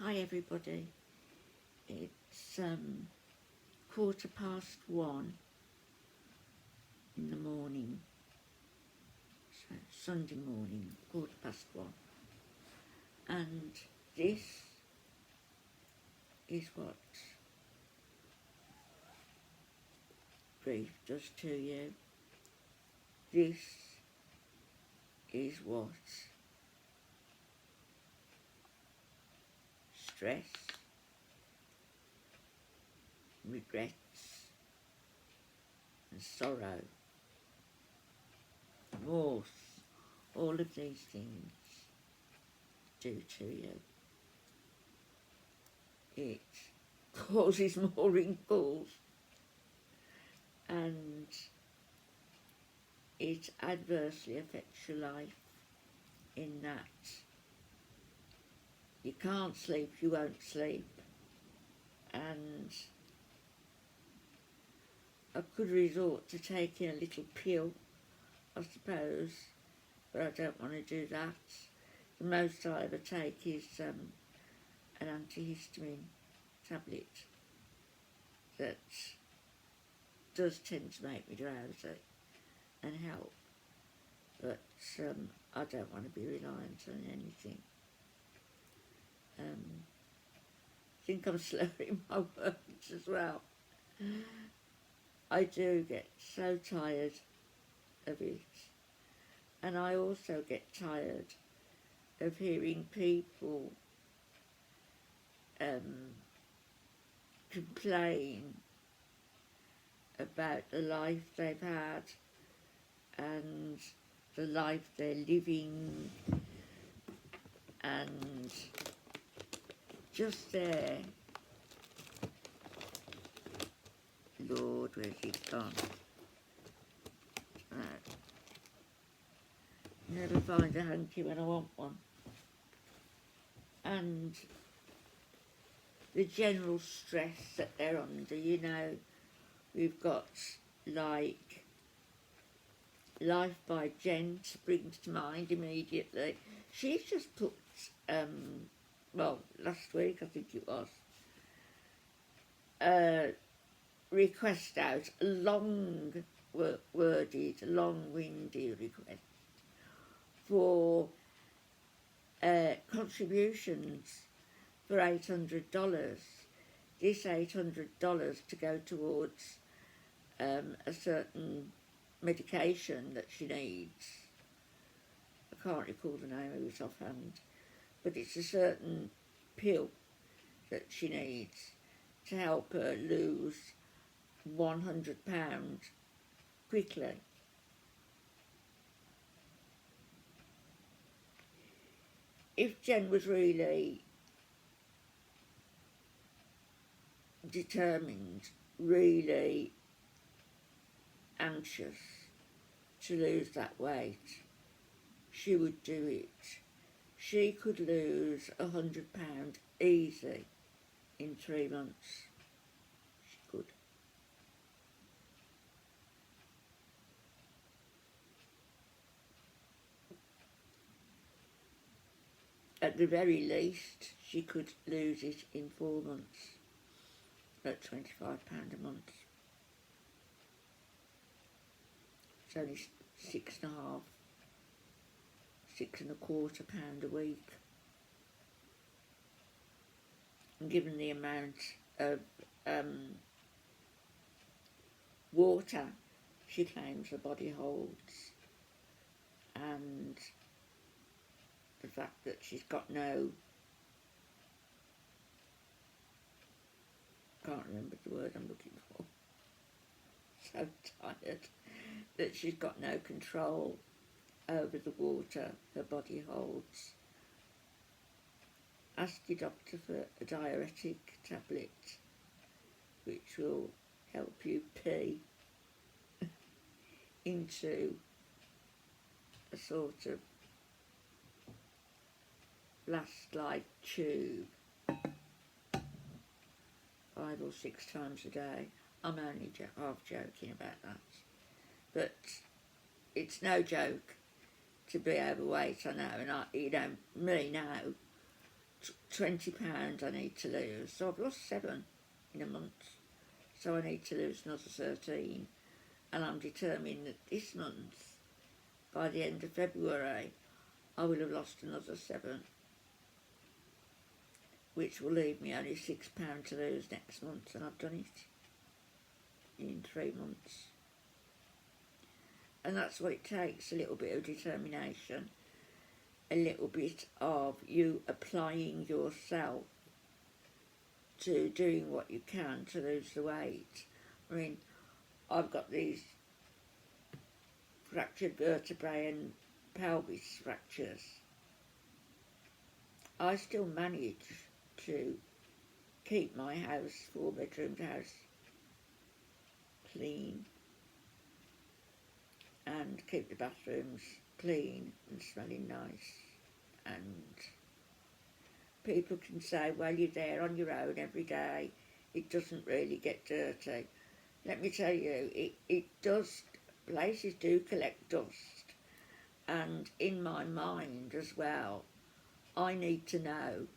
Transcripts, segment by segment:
Hi everybody, it's 1:15 in the morning, so Sunday morning, 1:15, and this is what grief does to you. This is what stress, regrets and sorrow, remorse, all of these things do to you. It causes more wrinkles and it adversely affects your life in that you can't sleep, you won't sleep, and I could resort to taking a little pill, I suppose, but I don't want to do that. The most I ever take is an antihistamine tablet that does tend to make me drowsy and help, but I don't want to be reliant on anything. I think I'm slurring my words as well. I do get so tired of it, and I also get tired of hearing people complain about the life they've had and the life they're living, and just there, Lord, where's it gone? Never find a hanky when I want one. And the general stress that they're under, you know, we've got like Life by Jen springs to mind immediately. She's just put, well, last week I think it was, request out, a long-worded, long-winded request for contributions for $800. This $800 to go towards a certain medication that she needs. I can't recall the name of it offhand, but it's a certain pill that she needs to help her lose £100 quickly. If Jen was really determined, really anxious to lose that weight, she would do it. She could lose £100 easy in 3 months. She could. At the very least, she could lose it in 4 months at £25 a month. It's only £6.25 a week. And given the amount of water she claims her body holds, and the fact that she's got no, can't remember the word I'm looking for, so tired, that she's got no control over the water her body holds. Ask your doctor for a diuretic tablet which will help you pee into a sort of blast-like tube 5 or 6 times a day. I'm only half joking about that, but it's no joke to be overweight, I know, and me now, £20 I need to lose. So I've lost 7 in a month. So I need to lose another 13. And I'm determined that this month, by the end of February, I will have lost another 7, which will leave me only £6 to lose next month, and I've done it in 3 months. And that's what it takes, a little bit of determination, a little bit of you applying yourself to doing what you can to lose the weight. I mean, I've got these fractured vertebrae and pelvis fractures. I still manage to keep my house, 4-bedroomed house, clean, and keep the bathrooms clean and smelling nice. And people can say, well, you're there on your own every day, it doesn't really get dirty. Let me tell you, it does. Places do collect dust, and in my mind as well, I need to know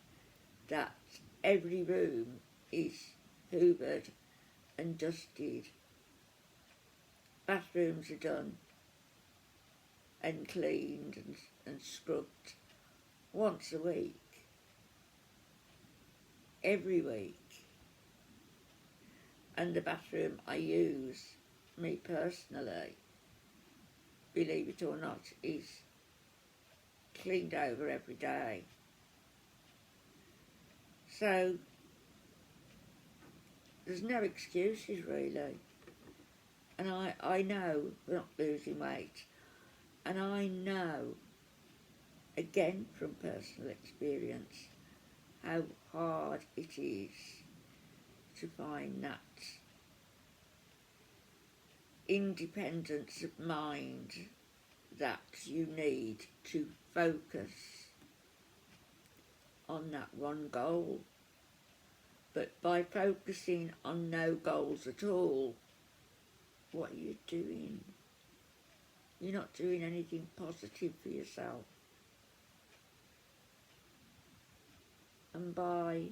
that every room is hoovered and dusted, bathrooms are done and cleaned and scrubbed once a week, every week. And the bathroom I use, me personally, believe it or not, is cleaned over every day. So there's no excuses really. And I know we're not losing weight. And I know, again from personal experience, how hard it is to find that independence of mind that you need to focus on that one goal. But by focusing on no goals at all, what are you doing? You're not doing anything positive for yourself. And by,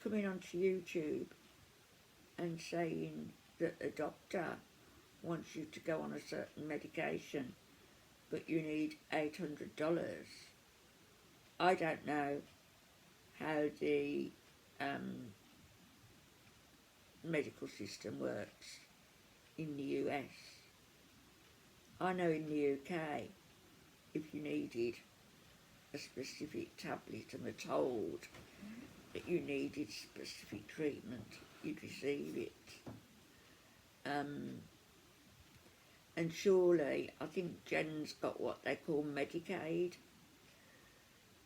coming onto YouTube and saying that a doctor wants you to go on a certain medication, but you need $800. I don't know how the medical system works in the US. I know in the UK, if you needed a specific tablet and were told that you needed specific treatment, you'd receive it. And surely, I think Jen's got what they call Medicaid.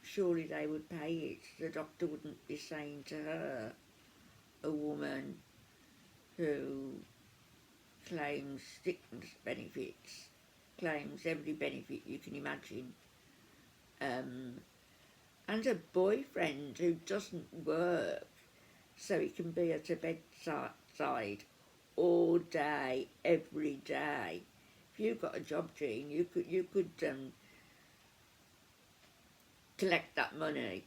Surely they would pay it. The doctor wouldn't be saying to her, a woman who claims sickness benefits, claims every benefit you can imagine, and a boyfriend who doesn't work so he can be at a bedside all day, every day. If you got a job, Jean, you could collect that money,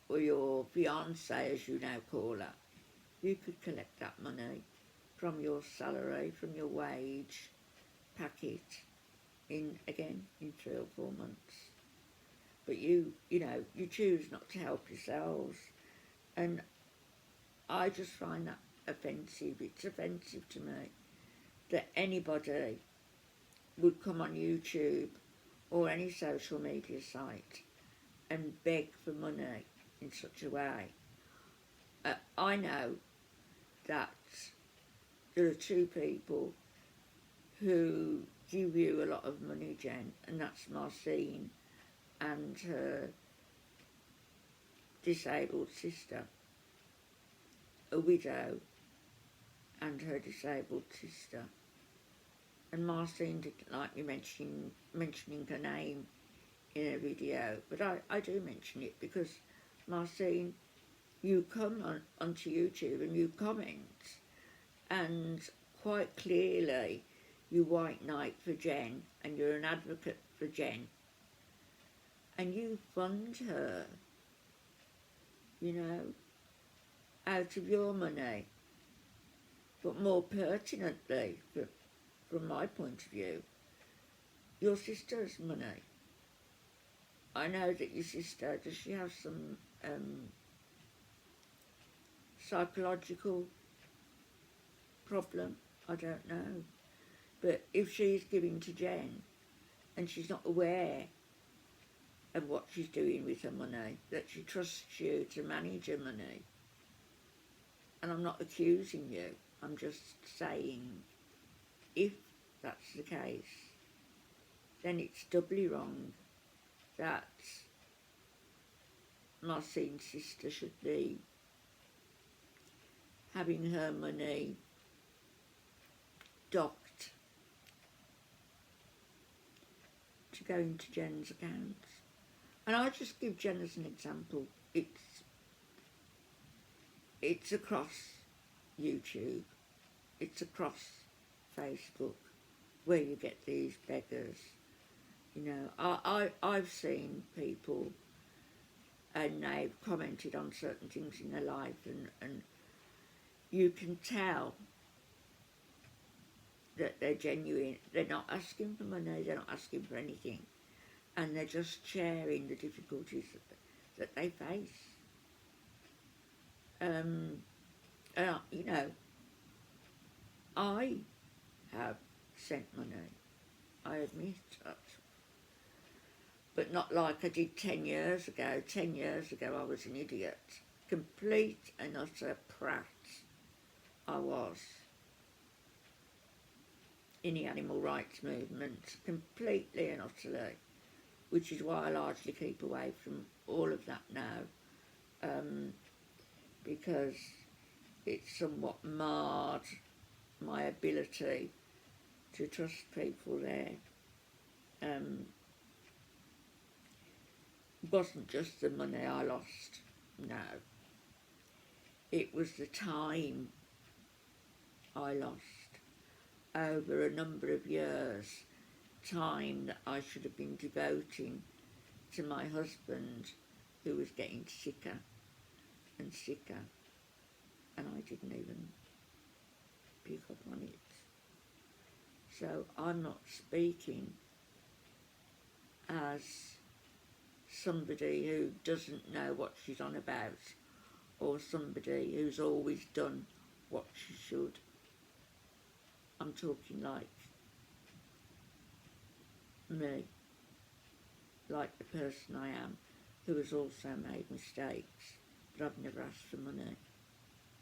or your fiancé, as you now call her, you could collect that money from your salary, from your wage packet, in 3 or 4 months. But you choose not to help yourselves, and I just find that offensive. It's offensive to me that anybody would come on YouTube or any social media site and beg for money in such a way. I know that there are 2 people who give you a lot of money, Jen, and that's Marcine and her disabled sister, a widow and her disabled sister. And Marcine didn't like me mentioning her name in a video, but I do mention it because, Marcine, you come onto YouTube and you comment, and quite clearly you white knight for Jen and you're an advocate for Jen. and you fund her, you know, out of your money. But more pertinently, from my point of view, your sister's money. I know that your sister, does she have some psychological problem? I don't know. But if she's giving to Jen and she's not aware of what she's doing with her money, that she trusts you to manage her money, and I'm not accusing you, I'm just saying, if that's the case, then it's doubly wrong that Marcine's sister should be having her money docked to go into Jen's accounts. And I'll just give Jen as an example. It's across YouTube, it's across Facebook, where you get these beggars. You know, I've seen people and they've commented on certain things in their life, and you can tell that they're genuine. They're not asking for money, they're not asking for anything, and they're just sharing the difficulties that they face. You know, I have sent money, I admit that, but not like I did 10 years ago. 10 years ago I was an idiot, complete and utter prat. I was in the animal rights movement, completely and utterly, which is why I largely keep away from all of that now, because it's somewhat marred my ability to trust people there. It wasn't just the money I lost, no. It was the time I lost over a number of years, time that I should have been devoting to my husband, who was getting sicker and sicker, and I didn't even pick up on it. So I'm not speaking as somebody who doesn't know what she's on about, or somebody who's always done what she should. I'm talking like me, like the person I am, who has also made mistakes, but I've never asked for money.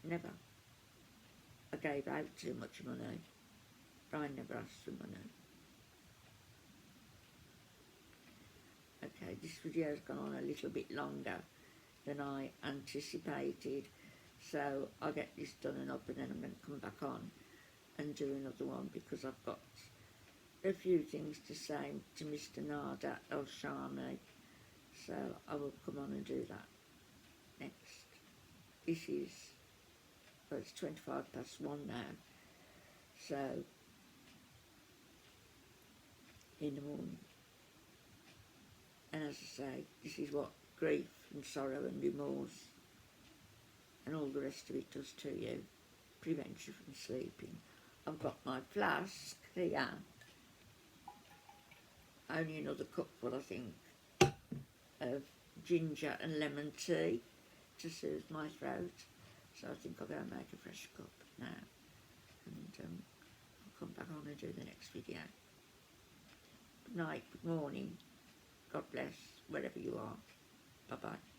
Never. I gave out too much money, but I never asked for money. Okay, this video's gone on a little bit longer than I anticipated, so I'll get this done and up, and then I'm going to come back on and do another one, because I've got a few things to say to Mr. Nada El Shami, so I will come on and do that next. This is, well, it's 1:25 now, so in the morning. And as I say, this is what grief and sorrow and remorse and all the rest of it does to you. Prevents you from sleeping. I've got my flask here. Only another cupful, I think, of ginger and lemon tea to soothe my throat. So I think I'll go and make a fresh cup now. And I'll come back on and do the next video. Good night, good morning. God bless, wherever you are. Bye-bye.